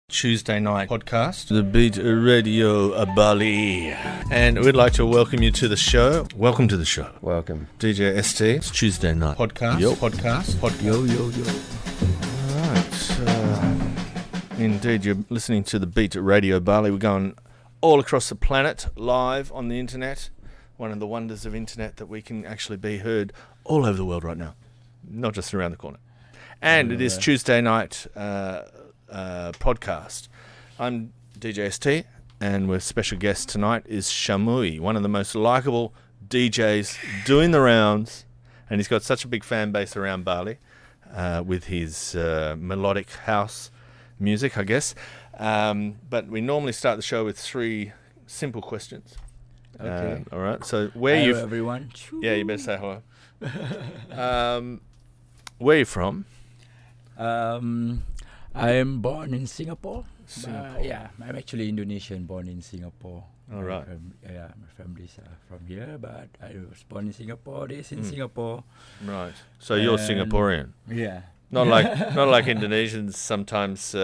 Tuesday night podcast, the Beat Radio Bali, and we'd like to welcome you to the show. Welcome to the show. Welcome. DJ ST. It's Tuesday night podcast. Yo. Podcast. Yo, yo, yo. Alright, indeed, you're listening to the Beat Radio Bali. We're going all across the planet, live on the internet. One of the wonders of internet that we can actually be heard all over the world right now, not just around the corner. And it is Tuesday night podcast. I'm DJ ST, and with special guest tonight is Shammui, one of the most likable DJs doing the rounds, and he's got such a big fan base around Bali with his melodic house music, I guess. But we normally start the show with 3 simple questions. Okay. All right. So where you? Hello, everyone. Yeah, you better say hello. Where are you from? I am born in Singapore. Singapore. I'm actually Indonesian, born in Singapore. All right. My family's from here, but I was born in Singapore, raised in Singapore. Right. So you're Singaporean. Yeah. Not like Indonesians sometimes,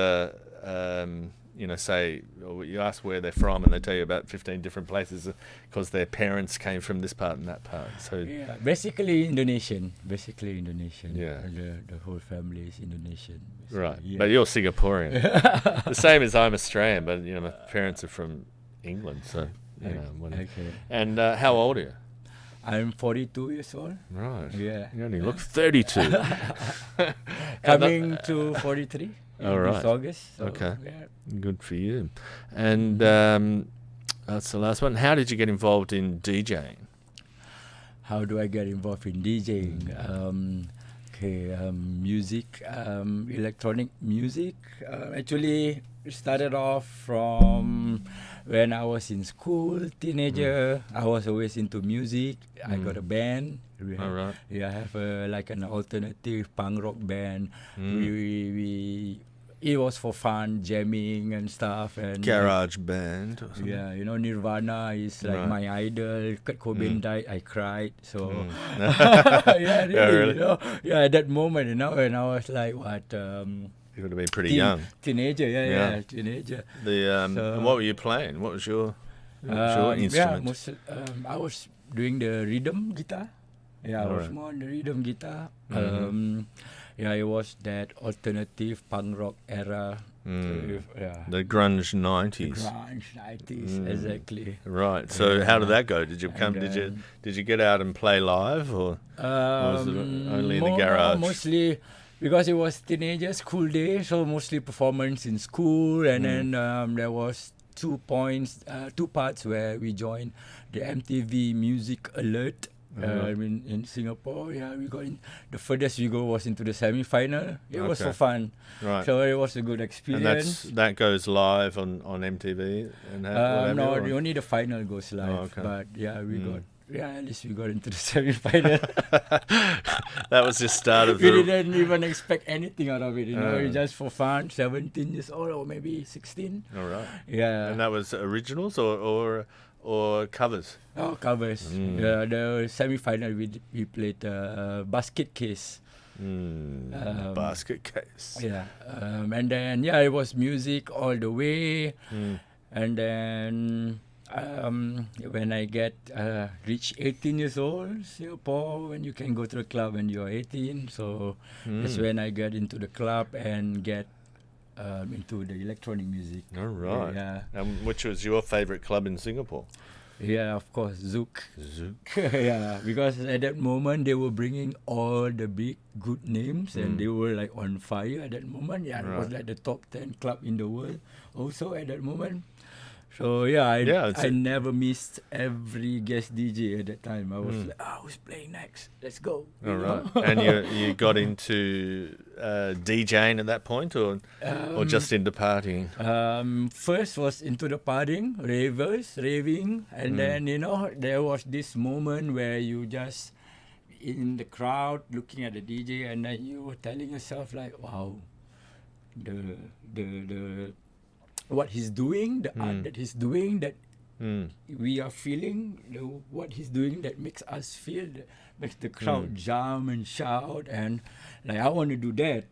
say, or you ask where they're from and they tell you about 15 different places because their parents came from this part and that part. So yeah, basically Indonesian. Yeah. The whole family is Indonesian. Right. Yeah. But you're Singaporean. The same as I'm Australian, but my parents are from England, so Okay. And how old are you? I'm 42 years old. Right. Yeah. You only look 32. Coming to 43. All right. This August. So, Okay. Yeah. Good for you. And that's the last one. How did you get involved in DJing? How do I get involved in DJing? Music, electronic music. Actually, started off from when I was in school, teenager. I was always into music. I got a band. All right. Yeah, I have an alternative punk rock band. It was for fun, jamming and stuff. And Garage band or something? yeah, Nirvana is like my idol. Kurt Cobain died, I cried. So yeah, really, really? at that moment, when I was like You would have been pretty young. Teenager, teenager. And what were you playing? What was your instrument? I was doing the rhythm guitar. Yeah, I was more on the rhythm guitar. It was that alternative punk rock era. The grunge 90s. Grunge 90s, exactly. Right. So how did that go? Did you did you get out and play live, or was it only in the garage? Mostly because it was teenager school day, so mostly performance in school, and then there was 2 parts where we joined the MTV Music Alert. In Singapore, we got in. The furthest we go was into the semi-final. It was for fun, right? So it was a good experience. And that goes live on MTV. And only the final goes live. Oh, okay. But we got. Yeah, at least we got into the semi-final. That was the start of we didn't even expect anything out of it. Just for fun. 17 years old or maybe 16. All right. Yeah. And that was originals or covers? Oh, covers. Yeah, the semi-final we played Basket Case. Basket Case. Yeah. And then it was music all the way. And then when I reach 18 years old, Singapore, when you can go to the club when you're 18, so that's when I get into the club and get into the electronic music. All right. Yeah. And which was your favorite club in Singapore? Yeah, of course, Zouk. Yeah, because at that moment they were bringing all the big good names and they were like on fire at that moment. Yeah, it was like the top 10 club in the world also at that moment. So I never missed every guest DJ at that time. I was like, who's playing next? Let's go. All right. And you got into DJing at that point, or just into partying? First was into the partying, raving, and then there was this moment where you just in the crowd looking at the DJ, and then you were telling yourself like, wow, the what he's doing, the art that he's doing, that we are feeling what he's doing that makes us feel, that makes the crowd jump and shout, and like I want to do that.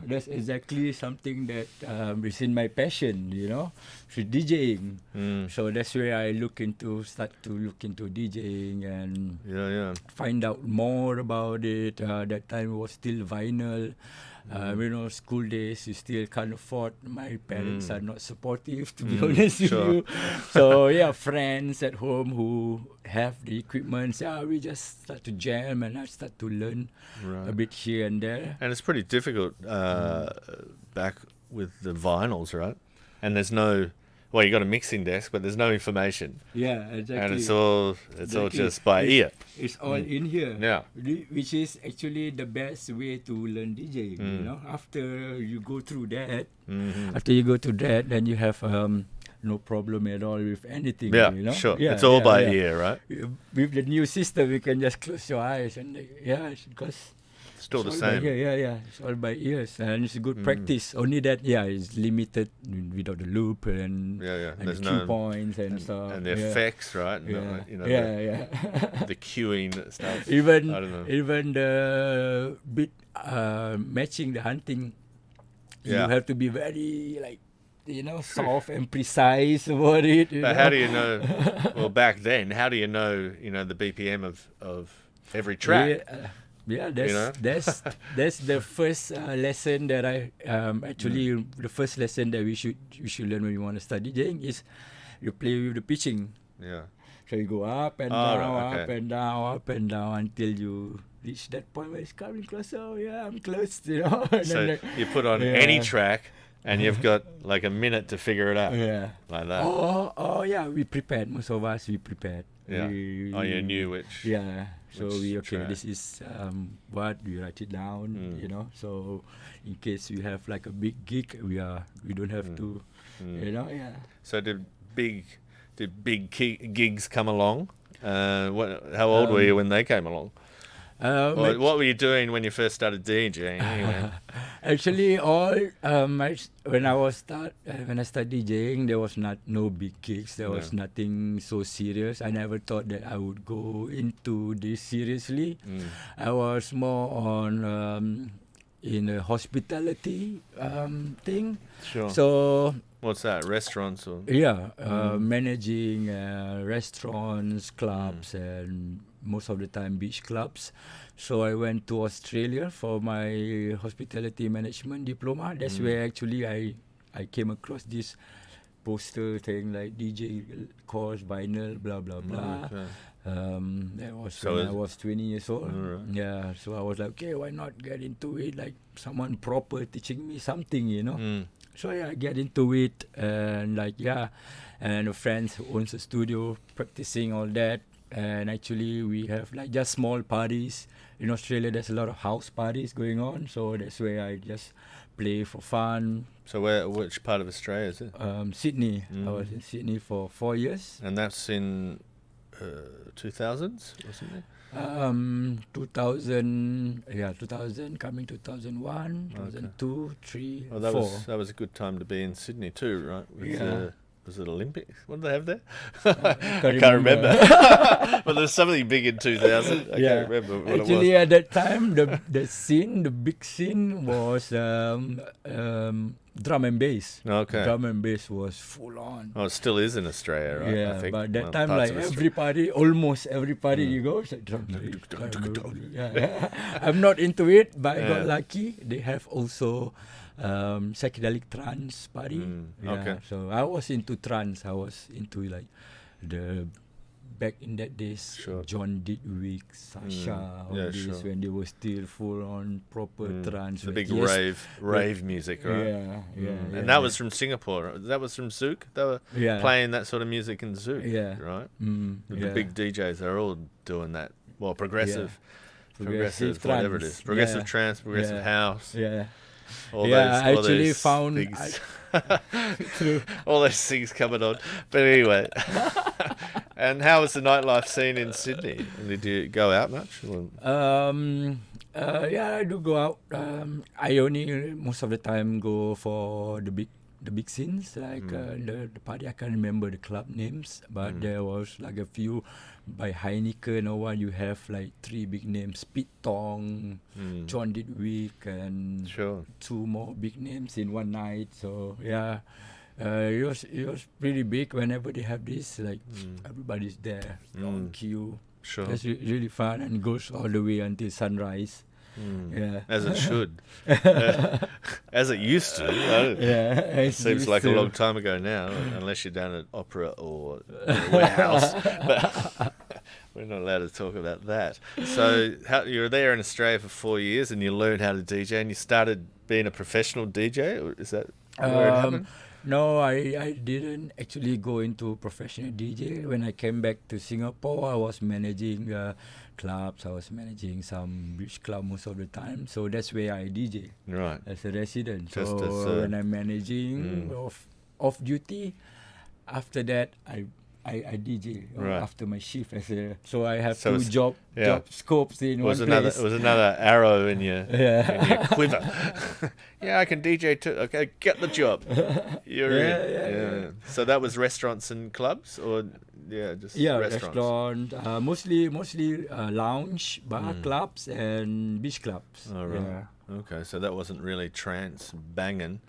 That's exactly something that is in my passion, for DJing. So that's where I start to look into DJing and find out more about it. That time it was still vinyl. School days, you still can't afford. My parents are not supportive, to be honest with you. So, friends at home who have the equipment, we just start to jam and I start to learn a bit here and there. And it's pretty difficult back with the vinyls, right? And there's no... Well, you got a mixing desk, but there's no information. Yeah, exactly. And it's all just by ear. It's all in here. Yeah. Which is actually the best way to learn DJing. After you go through that, then you have no problem at all with anything. Yeah, sure. It's all by ear, right? With the new system, you can just close your eyes and because. Still the same. It's all by ears, and it's a good practice. Only that, it's limited without the loop and There's the cue points and stuff. And the effects, right? The cueing stuff. Even I don't know. even the bit matching the hunting, you have to be very soft and precise about it. But how do you know? Well, back then, how do you know? The BPM of every track. That's the first lesson that I actually the first lesson that we should learn when you want to start DJing is you play with the pitching. Yeah. So you go up and down, up and down, up and down until you reach that point where it's coming closer. Oh, yeah, I'm close. So you put on any track. And you've got like a minute to figure it out. Yeah. Like that. Oh, yeah. We prepared. Most of us, we prepared. Yeah. You knew which. Yeah. So track. This is what we write it down. So in case we have like a big gig, we don't have to. So did big gigs come along? How old were you when they came along? What were you doing when you first started DJing? Anyway? Actually, when I started DJing, there was no big gigs. There was nothing so serious. I never thought that I would go into this seriously. I was more on in a hospitality thing. Sure. So. What's that? Restaurants or? Yeah, managing restaurants, clubs, and most of the time beach clubs. So I went to Australia for my hospitality management diploma. That's where actually I came across this poster saying like DJ course, vinyl, blah blah blah. Okay. That was when I was 20 years old. Right. Yeah, so I was like, okay, why not get into it? Like someone proper teaching me something, So I get into it and and a friend who owns a studio practicing all that. And actually we have like just small parties. In Australia there's a lot of house parties going on, so that's where I just play for fun. So which part of Australia is it? Sydney. I was in Sydney for 4 years. And that's in 2000s, wasn't it? 2000, coming 2001, 2002, 3, Well, 4. that was a good time to be in Sydney too, right? Was it Olympics? What did they have there? I can't remember. But there was something big in 2000. I can't remember what Actually, it was. at that time, the big scene was drum and bass. Okay. Drum and bass was full on. Oh, it still is in Australia, right? Yeah, I think. but that time, like almost everybody you go, it's like drum and bass. I'm not into it, but I got lucky. They have also psychedelic trance party. Okay. So I was into trance. I was into like the back in that days, John Didwick, Sasha, all this when they were still full on proper trance. The big rave music, right? Yeah. And that was from Singapore. That was from Zouk. They were playing that sort of music in Zouk, right? The big DJs, they're all doing that. Well, progressive trance, whatever it is. Progressive trance, progressive house. Yeah. I actually found things. All those things coming on. But anyway, and how was the nightlife scene in Sydney? Did you go out much? I do go out. I only most of the time go for the big the big scenes, like the party. I can't remember the club names, but there was like a few by Heineken or what. You have like 3 big names: Pete Tong, John Didwick, and Sure. 2 more big names in one night. So yeah, it was pretty big. Whenever they have this, like everybody's there on queue. Sure. It's really fun and goes all the way until sunrise. Yeah. As it should. As it used to. It seems like a long time ago now, unless you're down at Opera or a warehouse. But we're not allowed to talk about that. So you were there in Australia for 4 years and you learned how to DJ and you started being a professional DJ? Or is that where it happened? No, I didn't actually go into professional DJ. When I came back to Singapore, I was managing clubs. I was managing some beach club most of the time. So that's where I DJ. Right. As a resident. Just so when I'm managing off duty, after that I DJ after my shift so I have two job scopes in one place. It was another arrow in your quiver. Yeah, I can DJ too. Okay, get the job. You're in. So that was restaurants and clubs, or just restaurants. Restaurant. Mostly lounge, bar clubs and beach clubs. Oh, right. Yeah. Okay, so that wasn't really trance banging.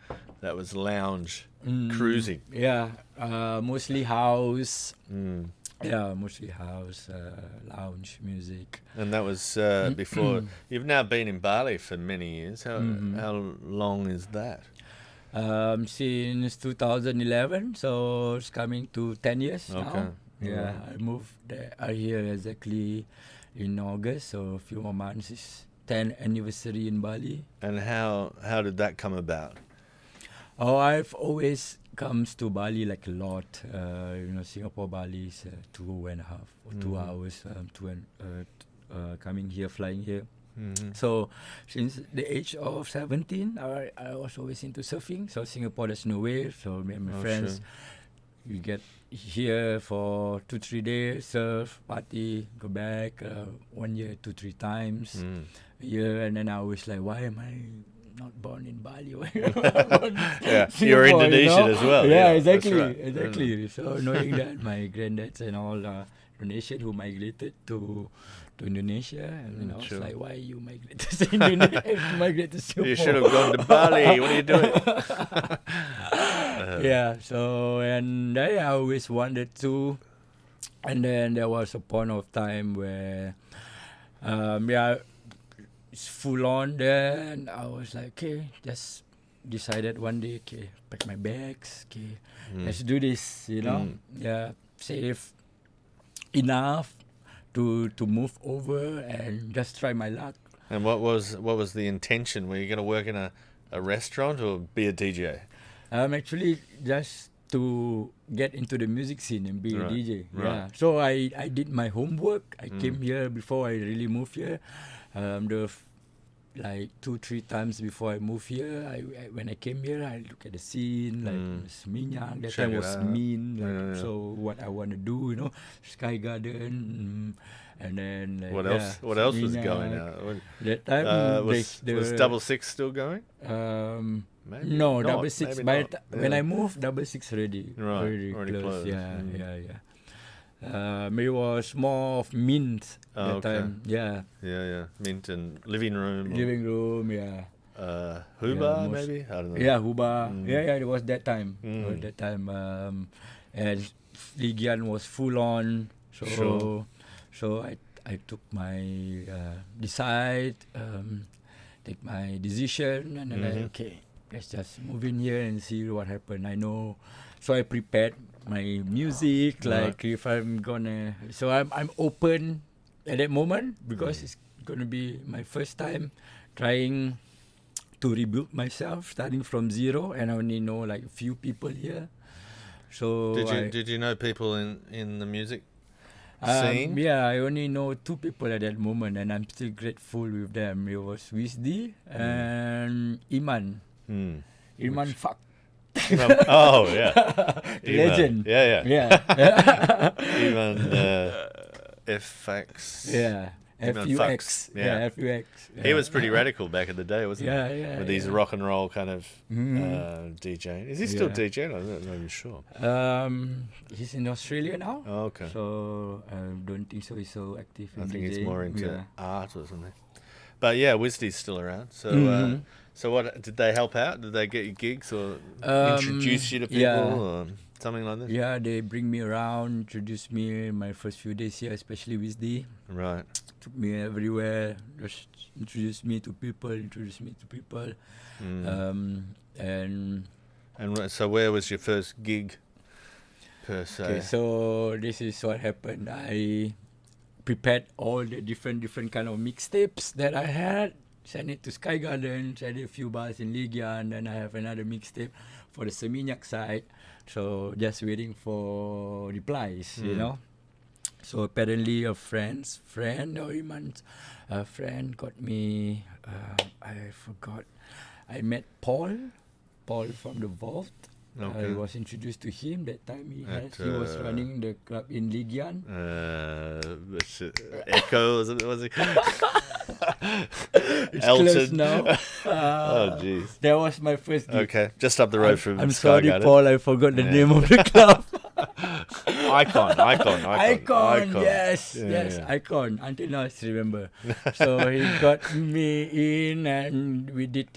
That was lounge cruising. Yeah, mostly house. Yeah, mostly house, lounge music. And that was before. You've now been in Bali for many years. How long is that? Since 2011, so it's coming to 10 years now. Yeah, I moved there here exactly in August, so a few more months. It's 10th anniversary in Bali. And how did that come about? Oh, I've always comes to Bali like a lot. Singapore, Bali is 2.5 or 2 hours coming here, flying here. So since the age of 17, I was always into surfing. So Singapore, there's no wave. So me and my friends, we get here for 2-3 days, surf, party, go back 1 year, 2-3 times a year. And then I was like, why am I not born in Bali? You're Indonesian as well. Yeah, exactly. So knowing that my granddads and all Indonesian who migrated to Indonesia, and I was like, why you migrate to Indonesia? Migrate to Singapore? You should have gone to Bali. What are you doing? So and I always wanted to, and then there was a point of time where it's full on there, and I was like, okay, just decided one day, okay, pack my bags, okay, let's do this, save enough to move over and just try my luck. And what was the intention? Were you going to work in a restaurant or be a DJ? Actually just to get into the music scene and be a DJ. Yeah. So I did my homework. I came here before I really moved here. Like 2-3 times before I moved here, when I came here, I look at the scene, like Minyak, that time was mean, so what I want to do, Sky Garden, and then like, what else was Minyak. going out? That time was Double Six still going? Maybe no, not, Double Six. When I moved, Double Six already already closed. Yeah. It was more of Mint that time. Yeah. Mint and living room. Huba maybe? I don't know. Yeah, Huba. It was that time. And Ligian was full on. So I took my take my decision, and then like, okay, let's just move in here and see what happened. I know. So I prepared my music, like if I'm gonna. So I'm open at that moment because it's gonna be my first time trying to rebuild myself, starting from zero, and I only know like a few people here. So did you know people in the music scene? Yeah, I only know 2 people at that moment, and I'm still grateful with them. It was Wisdi and Iman. Iman Fak. Oh yeah, legend. Yeah. Iman FX. Yeah, FUX. Yeah. FUX. He was pretty radical back in the day, wasn't he? Yeah. With these rock and roll kind of DJing. Is he still Yeah. DJing? I'm not even sure. He's in Australia now. Oh, okay. So I don't think so. He's so active in I think DJing. he's more into Yeah. art or something. But yeah, Wisdy's still around. So so what did they help out? Did they get you gigs or introduce you to people or something like this? Yeah, they bring me around, introduce me in my first few days here, especially Wisdy. Right. Took me everywhere, just introduced me to people. And so where was your first gig per se? okay, so this is what happened. I prepared all the different kind of mixtapes that I had. Sent it to Sky Gardens. I did a few bars in Ligian. Then I have another mixtape for the Seminyak side. So just waiting for replies, you know. So apparently a friend got me, I forgot. I met Paul from the Vault. Okay. I was introduced to him that time. He was running the club in Ligian. Echo, was it? It's Elton. close now. Oh, jeez. That was my first gig. Okay, just up the road from I'm Sky sorry, Garden. Paul. I forgot the name of the club. Icon. Yes, Icon. Until now, I still remember. So he got me in, and we did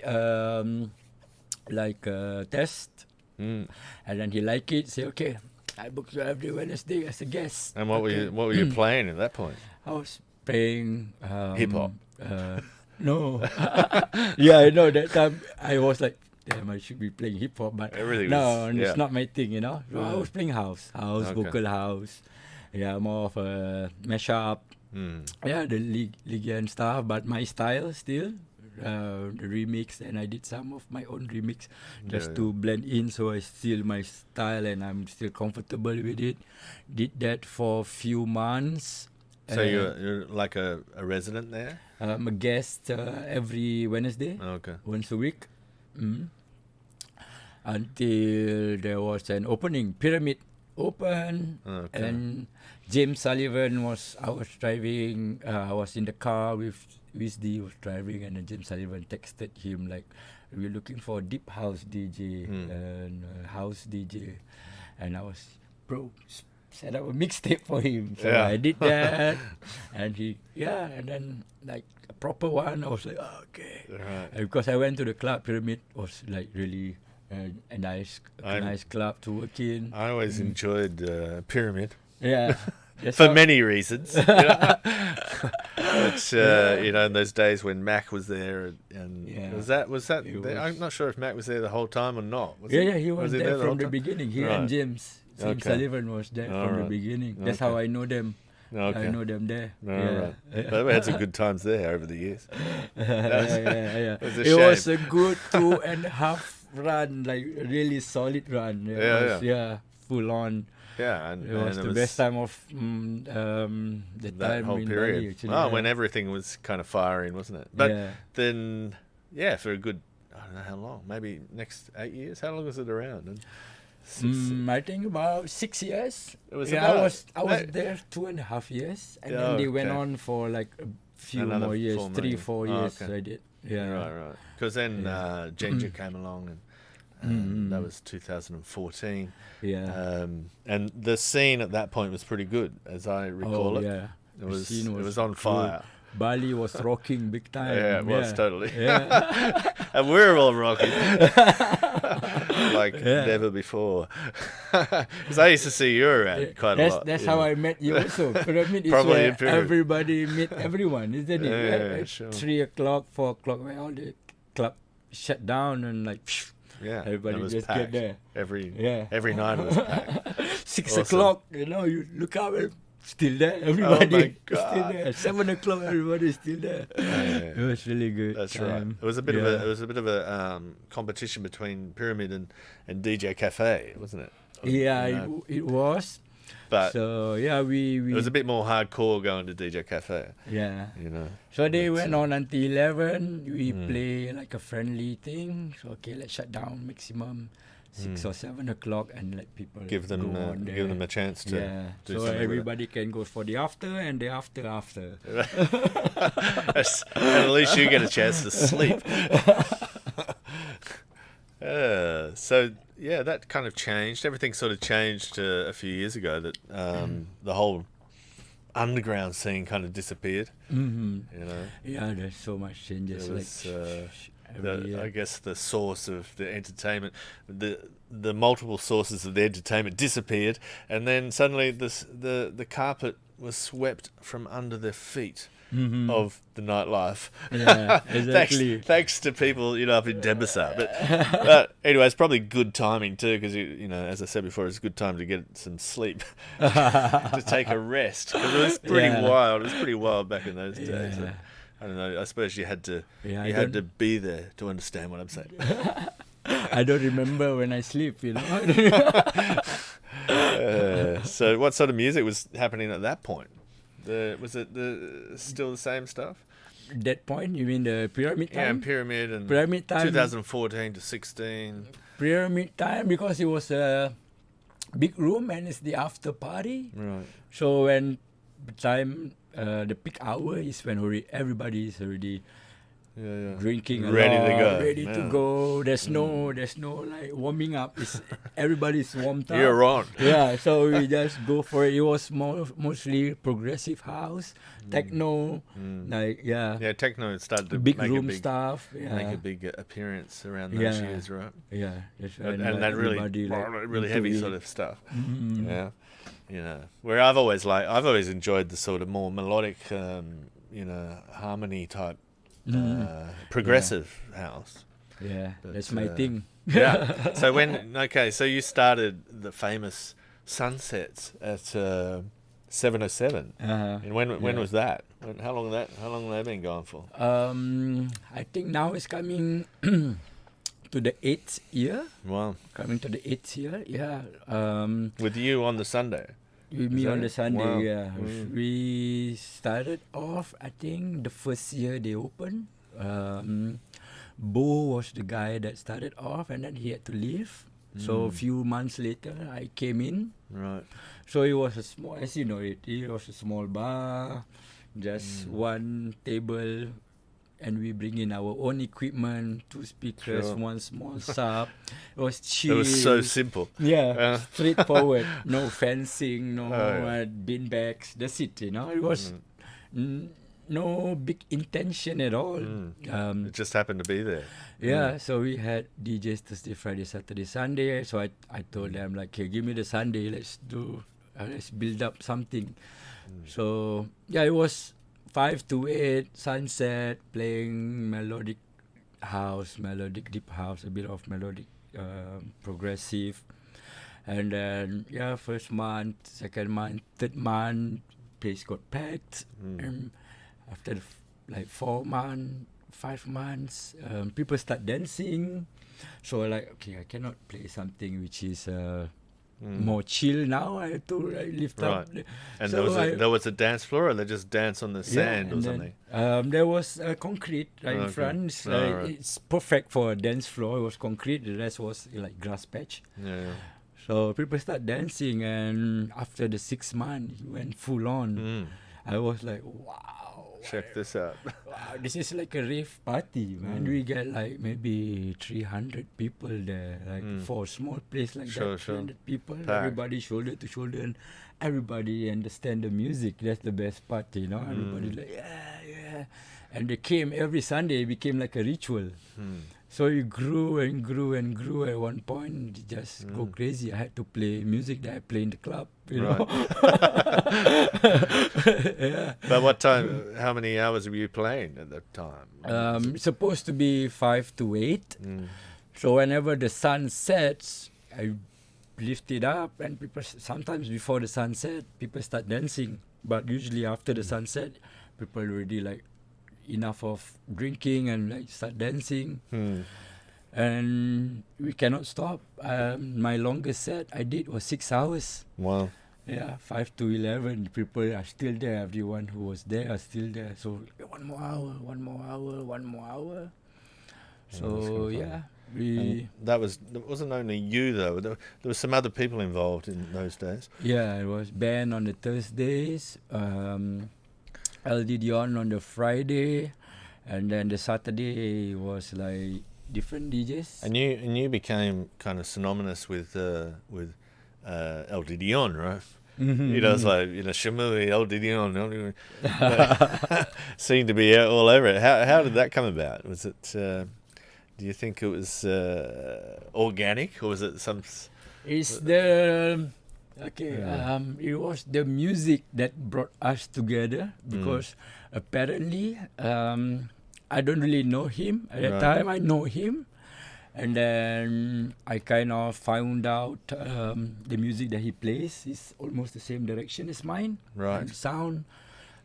like a test, and then he liked it. Say, okay, I booked you every Wednesday as a guest. And what were you playing at that point? I was playing hip hop. No. Yeah, I know that time I was like, damn, I should be playing hip hop, but it's not my thing, you know. So I was playing house, vocal house. Yeah, more of a mashup. Yeah, the Ligian stuff, but my style still. The remix, and I did some of my own remix just to blend in, so I still my style and I'm still comfortable with it. Did that for a few months. So you're like a resident there? I'm a guest every Wednesday, once a week. Until there was an opening, Pyramid open, and James Sullivan I was in the car with Wisdy was driving, and then James Sullivan texted him like, we're looking for a deep house DJ and house DJ, and I was set up a mixtape for him. So I did that, and and then like a proper one, I was like, okay. Right. And because I went to the club, Pyramid was like really a nice club to work in. I always enjoyed Pyramid. Yeah. For many reasons. But, you know, in those days when Mac was there, and was that I'm not sure if Mac was there the whole time or not. He was there from the beginning. He and James Sullivan was there from the beginning. That's how I know them. I know them there. Right. But we had some good times there over the years. It was a good 2.5 run, like a really solid run. Full on. Yeah, and it was the best time of the that time whole in period. Bali, when everything was kind of firing, wasn't it? But then, for a good, I don't know how long, maybe next 8 years. How long was it around? I think about 6 years. It was I was there 2.5 years, and then they went on for like a few more years, 3-4 years. I did. Yeah, right. Because then Ginger came along, and that was 2014. Yeah. And the scene at that point was pretty good, as I recall it. Yeah. It was on fire. Bali was rocking big time. Yeah, it was totally. Yeah. And we're all rocking like never before. Because I used to see you around quite a lot. That's how I met you also. Pyramid is Probably where in Pyramid. everybody meet everyone, isn't it? Yeah, At sure. 3 o'clock, 4 o'clock, when all the club shut down and like... everybody just packed. get there. Every night it was packed. 6 o'clock, you look up, still there. Everybody still there. 7 o'clock, everybody still there. It was really good. That's right. It was a bit of a competition between Pyramid and DJ Cafe, wasn't it? It was. But so we it was a bit more hardcore going to DJ Cafe. Yeah. You know. So they went on until 11. We play like a friendly thing. So let's shut down maximum 6 or 7 o'clock, and let people Give them go on there. a chance to do so something everybody can go for the after and the after. And at least you get a chance to sleep. So yeah, that kind of changed. Everything sort of changed a few years ago. That the whole underground scene kind of disappeared. Mm-hmm. You know. Yeah, there's so much changes. It was, every year. I guess the source of the entertainment, the multiple sources of the entertainment disappeared, and then suddenly the carpet was swept from under the feet of the nightlife. Yeah, exactly. thanks to people, up in Denbasar. But anyway, it's probably good timing too, because as I said before, it's a good time to get some sleep, to take a rest, because it was pretty wild. It was pretty wild back in those days. Yeah. I don't know. I suppose you had to had to be there to understand what I'm saying. I don't remember when I sleep. So, what sort of music was happening at that point? Was it still the same stuff? That point, you mean the pyramid time? Yeah, Pyramid and Pyramid time. 2014 to 16. Pyramid time, because it was a big room and it's the after party. Right. So when the time, the peak hour is when everybody is already drinking a Ready lot, to go. ready to go. There's no like warming up. It's everybody's warmed up. You're on. Yeah, so we just go for it. It was mostly progressive house, techno, Yeah, techno started to big make room a big stuff. make a big appearance around those years, right? Yeah, that's And when, that really into heavy it. sort of stuff. Mm-hmm. Yeah. Where I've always enjoyed the sort of more melodic, harmony type, progressive house. Yeah, But, that's my thing. Yeah. So you started the famous sunsets at 707. And when was that? How long have they been going for? I think now it's coming to the 8th year. Wow. Coming to the 8th year, yeah. With you on the Sunday. With me on the Sunday, Wow. yeah. We started off, I think, the first year they opened. Bo was the guy that started off, and then he had to leave. So a few months later, I came in. Right. So it was a small, as you know it was a small bar, just one table, and we bring in our own equipment, 2 speakers, Sure. one small sub. It was chill. It was so simple. Yeah, straightforward. No fencing, no yeah. bin bags. That's it. It was no big intention at all. It just happened to be there. Yeah, so we had DJs Thursday, Friday, Saturday, Sunday. So I told them, like, hey, give me the Sunday. Let's build up something. So yeah, it was 5 to 8 sunset, playing melodic house, melodic deep house, a bit of melodic progressive. And then first month, second month, third month, place got packed. And after 4 months, 5 months, people start dancing. So like, okay, I cannot play something which is more chill now. I have to lift up. And so there was a dance floor, or they just dance on the sand or something? There was concrete in front. It's perfect for a dance floor. It was concrete. The rest was like grass patch. Yeah. So people start dancing, and after the 6 months, he went full on. I was like, wow. Check this out. Wow, this is like a rave party, man. We get like maybe 300 people there, like for a small place like that. 300 people, Packed. everybody shoulder to shoulder, and everybody understand the music. That's the best part, Everybody like, yeah. And they came every Sunday. It became like a ritual. So it grew and grew and grew. At one point, it just go crazy. I had to play music that I play in the club, know. Yeah. But what time? How many hours were you playing at that time? It's supposed to be 5 to 8. So whenever the sun sets, I lift it up, and people sometimes before the sunset, people start dancing. But usually after the sunset, people already like enough of drinking and like start dancing. And we cannot stop. My longest set I did was 6 hours. Wow. Yeah, 5 to 11. People are still there. Everyone who was there are still there. So 1 more hour, 1 more hour, 1 more hour. So yeah, We It wasn't only you though. There was some other people involved in those days. Yeah, it was band on the Thursdays, LD Dion on the Friday, and then the Saturday was like different DJs. And you became kind of synonymous with LD Dion, right? He does like Shammui, LD Dion, seemed to be all over it. How did that come about? Was it? Do you think it was organic, or was it some? It's the it was the music that brought us together because apparently I don't really know him at that time. I know him, and then I kind of found out the music that he plays is almost the same direction as mine. Right. And sound,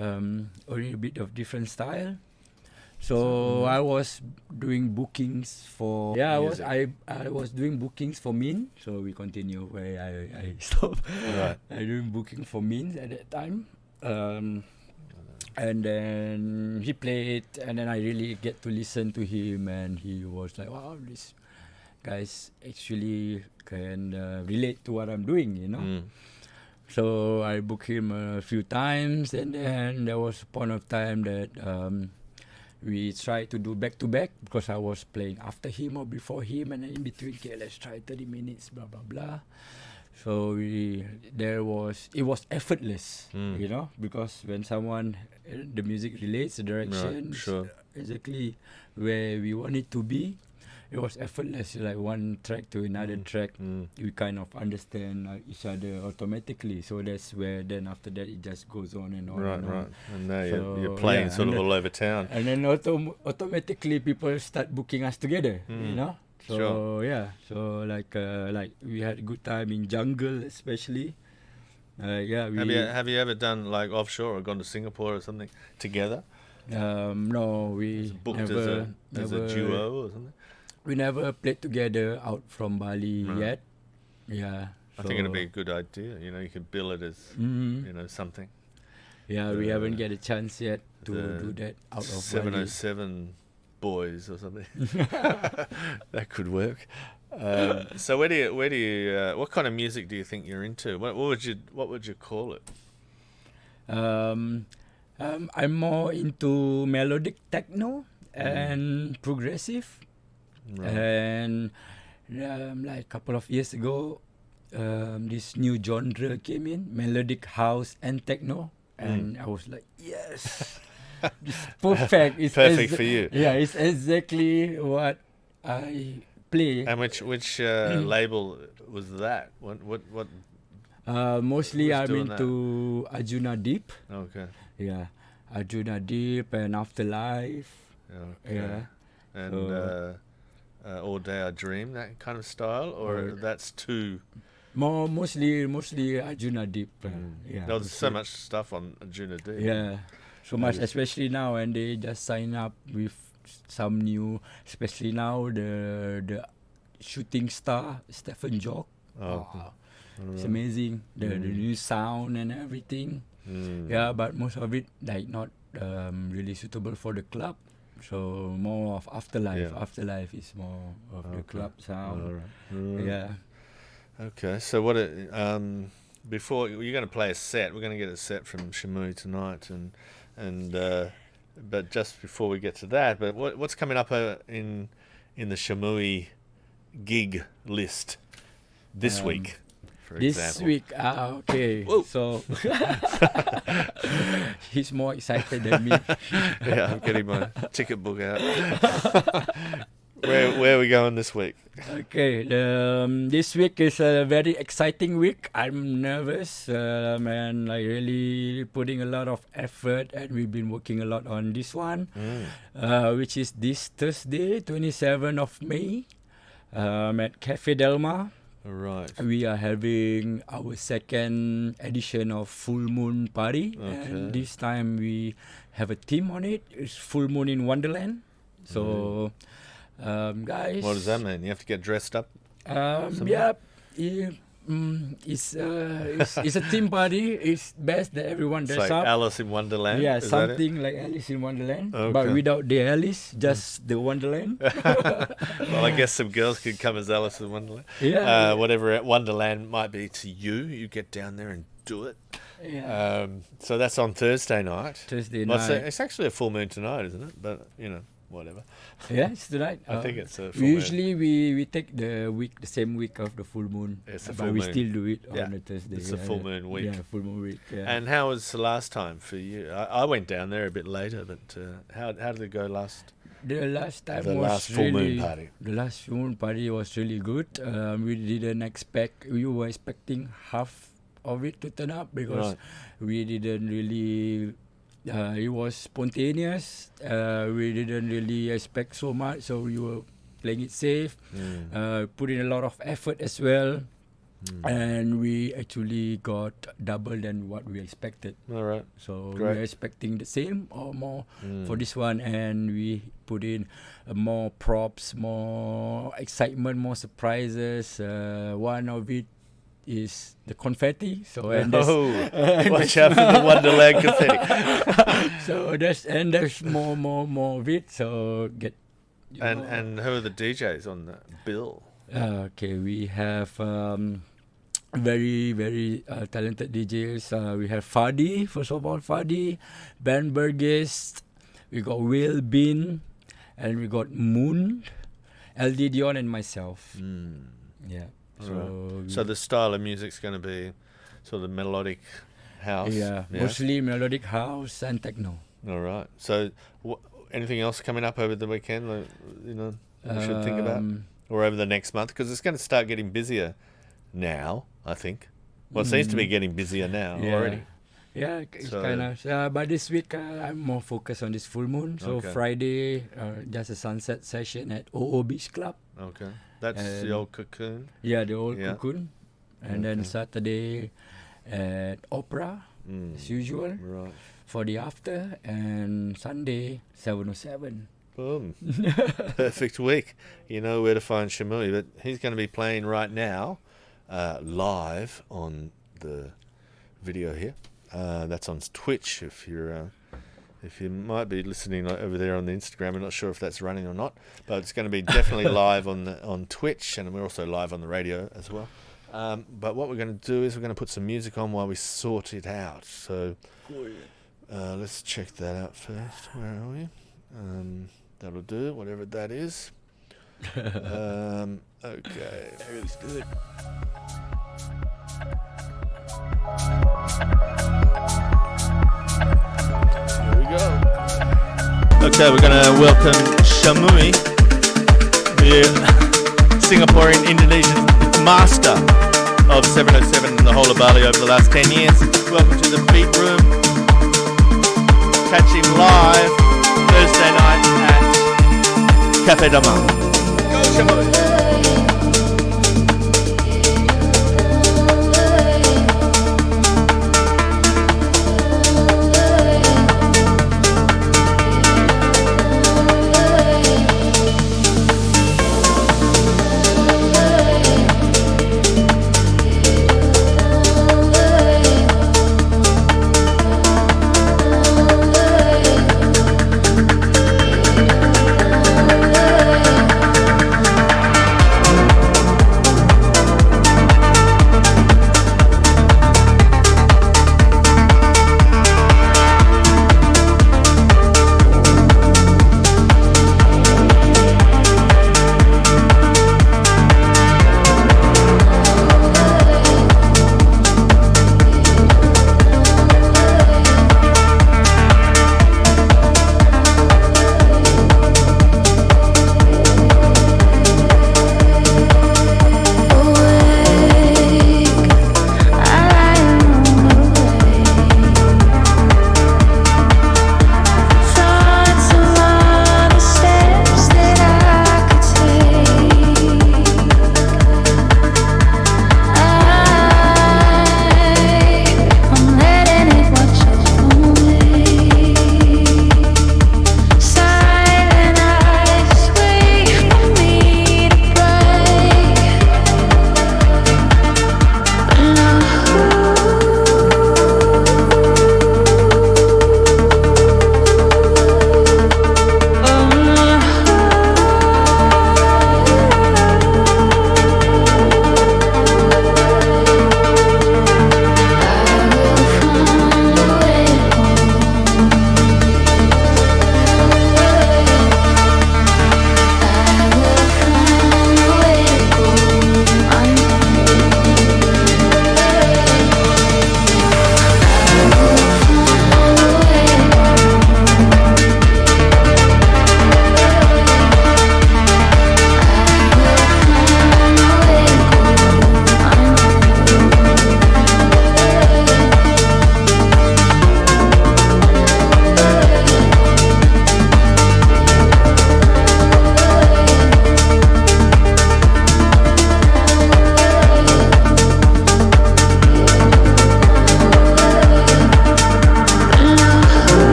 only a bit of different style. So I was doing bookings for I was doing bookings for Min. So we continue where I stopped. Right. I doing booking for Min at that time. And then he played, and then I really get to listen to him, and he was like, wow, this guys actually can relate to what I'm doing, you know. So I booked him a few times, and then there was a point of time that we tried to do back-to-back because I was playing after him or before him, and then in between, okay, let's try 30 minutes, blah, blah, blah. So it was effortless, you know, because when someone, the music relates, the direction, exactly where we want it to be, it was effortless, like one track to another track. We kind of understand each other automatically. So that's where then after that it just goes on and on. Right. And now you're playing sort of all over town. And then automatically people start booking us together, you know. So so like we had a good time in jungle, especially. Have you ever done like offshore or gone to Singapore or something together? No, we booked never, as a duo or something. We never played together out from Bali yet. Yeah, I think it'd be a good idea. You know, you could bill it as something. Yeah, we haven't get a chance yet to do that out of 707 boys or something. That could work. So where do you what kind of music do you think you're into? What would you call it? I'm more into melodic techno and progressive. And like a couple of years ago, this new genre came in, melodic house and techno, and I was like, yes. It's perfect. It's perfect for you. Yeah, it's exactly what I play. And which label was that? What? Mostly I'm into Arjuna Deep. Okay. Yeah, Arjuna Deep and Afterlife. Okay. Yeah. And All Day I Dream, that kind of style, or that's too. Mostly Arjuna Deep. Yeah. There's so much stuff on Arjuna Deep. Yeah. So much, especially now, and they just sign up with some new, especially now the shooting star Stephen Jock. It's amazing, the new sound and everything. Yeah, but most of it like not really suitable for the club. So more of Afterlife. Yeah. Afterlife is more of the club sound. Yeah. Okay, so before you're going to play a set, we're going to get a set from Shammui tonight, and but just before we get to that, but what's coming up in the Shammui gig list this week, for example? This week, okay. Whoa. So he's more excited than me. Yeah, I'm getting my ticket book out. Where are we going this week? Okay, this week is a very exciting week. I'm nervous and like really putting a lot of effort, and we've been working a lot on this one, which is this Thursday, 27th of May, at Cafe Delma. Right. We are having our second edition of Full Moon Party, and this time we have a theme on it. It's Full Moon in Wonderland. So. Guys, What does that mean? You have to get dressed up? Yeah, It's a theme party. It's best that everyone It's dress like up. Alice in Wonderland. Yeah, is that it? something like Alice in Wonderland, Okay. but without the Alice, just the Wonderland. Well, I guess some girls could come as Alice in Wonderland. Yeah. Whatever Wonderland might be to you, you get down there and do it. Yeah. So that's on Thursday night. Thursday Well, night. it's actually a full moon tonight, isn't it? But whatever. Yeah, it's tonight. I think it's a full moon. Usually we take the same week of the full moon. It's a but full we moon. still do it Yeah. on a Thursday. It's a full moon week. Yeah, full moon week. Yeah. And how was the last time for you? I went down there a bit later, but how did it go last? The last time The was last full moon really, party. The last full moon party was really good. We didn't expect. We were expecting half of it to turn up because we didn't really. It was spontaneous. We didn't really expect so much, so we were playing it safe. Put in a lot of effort as well, and we actually got double than what we expected. All right. So we Great. were expecting the same or more for this one, and we put in more props, more excitement, more surprises. One of it is the confetti. So and Watch out for the Wonderland confetti. so there's more of it. So And who are the DJs on the bill? okay, we have very very talented DJs. We have Fadi, first of all, Ben Burgess. We got Will Bean, and we got Moon, LD Dion, and myself. Yeah. So the style of music's going to be sort of melodic house. Yeah, mostly melodic house and techno. All right. So anything else coming up over the weekend? We should think about, or over the next month, because it's going to start getting busier now. I think. Well, it seems to be getting busier now already. Yeah, it's So- kind of. But this week I'm more focused on this full moon. So Okay. Friday, just a sunset session at OO Beach Club. Okay. That's the And- old cocoon. Yeah, the old Yeah. cocoon. And then Okay. Saturday at Opera, as usual, Right. for the after. And Sunday, 707. Boom. Perfect week. You know where to find Shammui, but he's going to be playing right now, live on the video here. That's on Twitch. If you might be listening over there on the Instagram, I'm not sure if that's running or not, but it's going to be definitely live on Twitch, and we're also live on the radio as well. But what we're going to do is we're going to put some music on while we sort it out. So let's check that out first. Where are we? That'll do, whatever that is. Okay. That looks good. Here we go. Okay, we're going to welcome Shammui, the Singaporean Indonesian master of 707 in the whole of Bali over the last 10 years. Welcome to the Beat Room. Catch him live Thursday night at Cafe Damar. Go Shammui.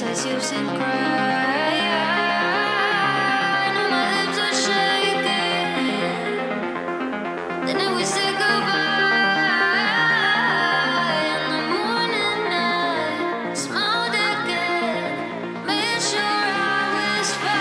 says you should cry. Now my lips are shaking. The night we said goodbye. In the morning I smiled again. Made sure I was fine.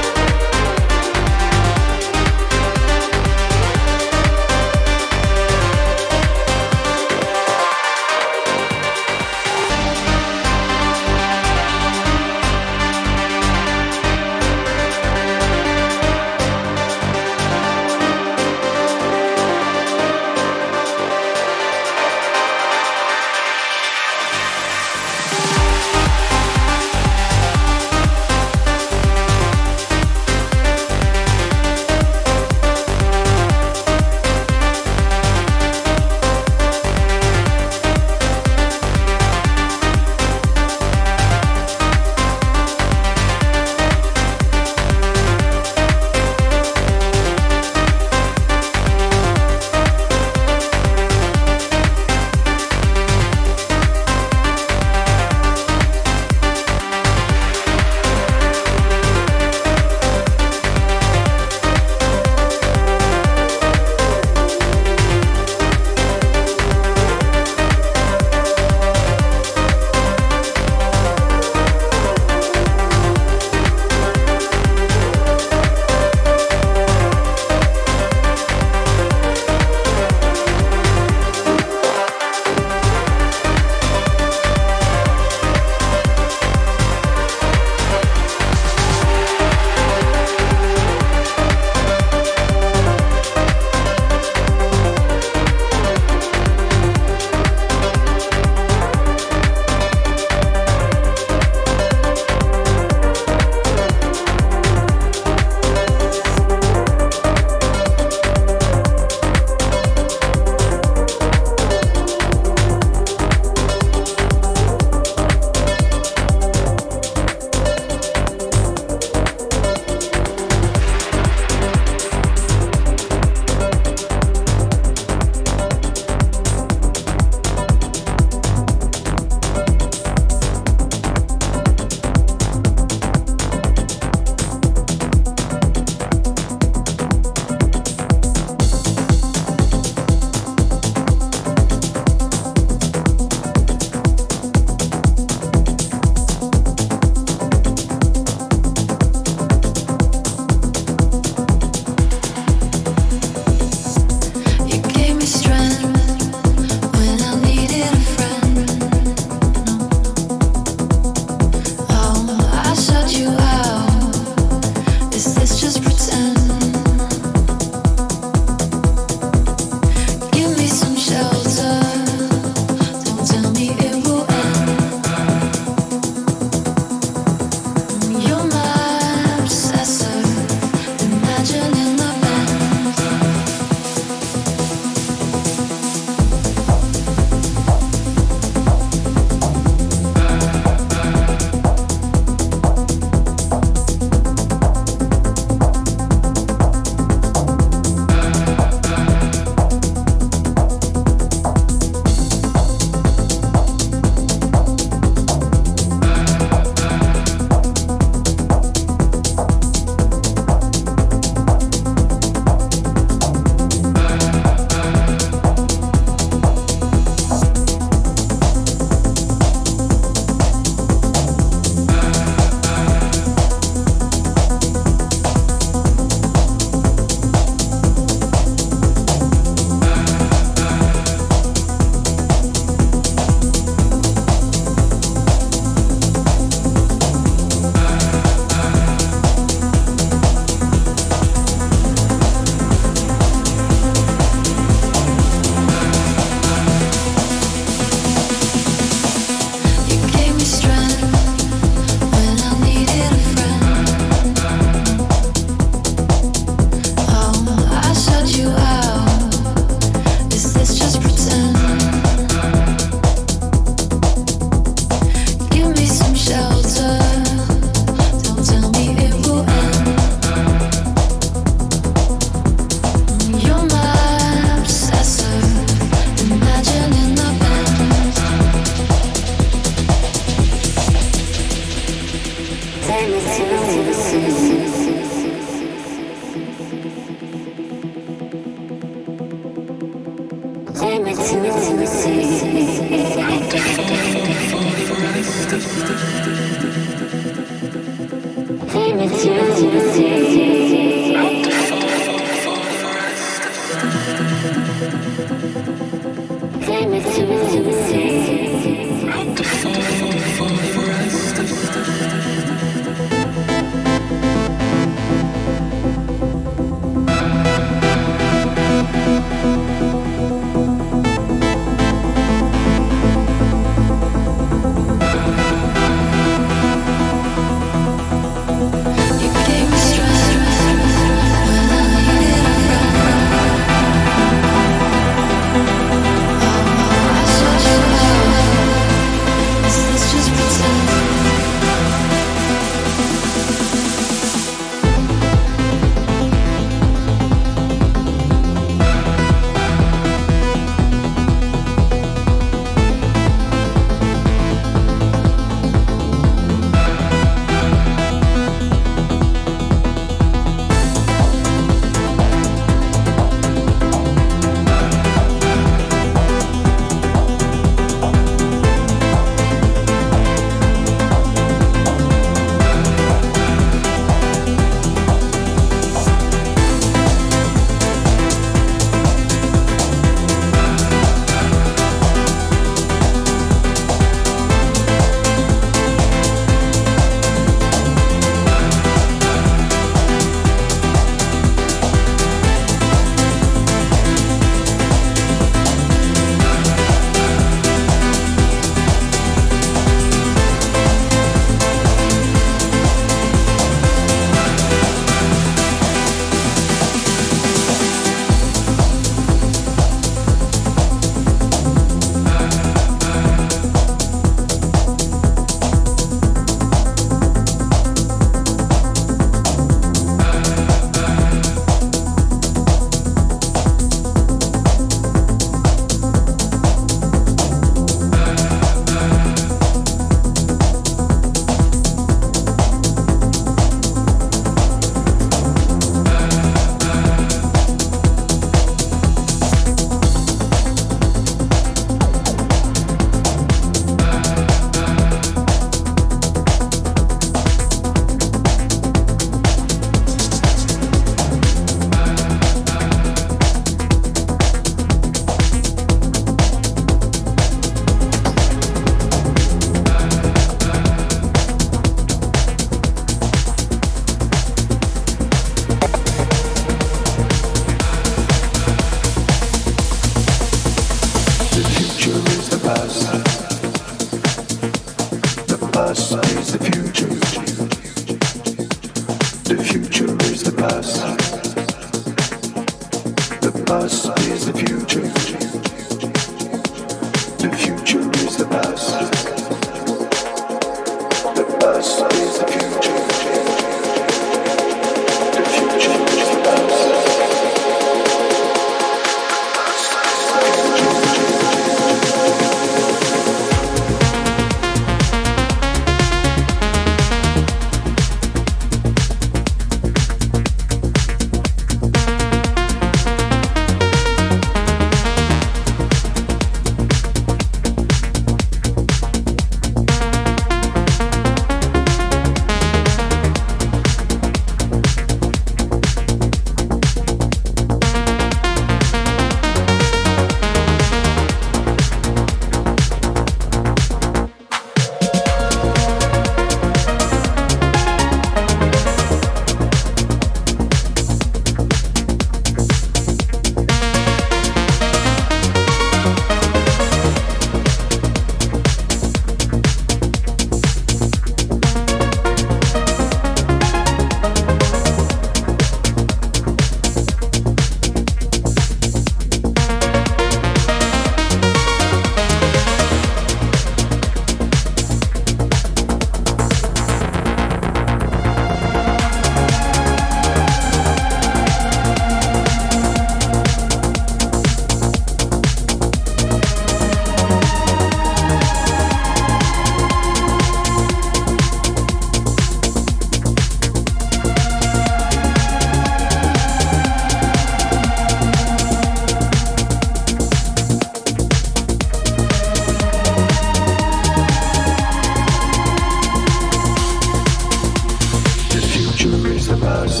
past.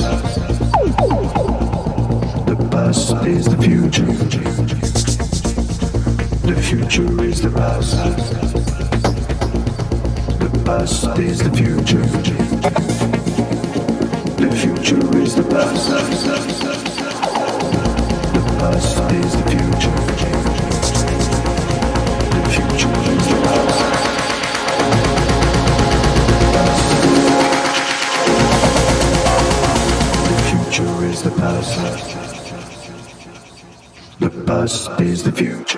The past is the future. The future is the past. The past is the future. The future is the past. The past is the future. The future is the past. The future is the past. The past is the future.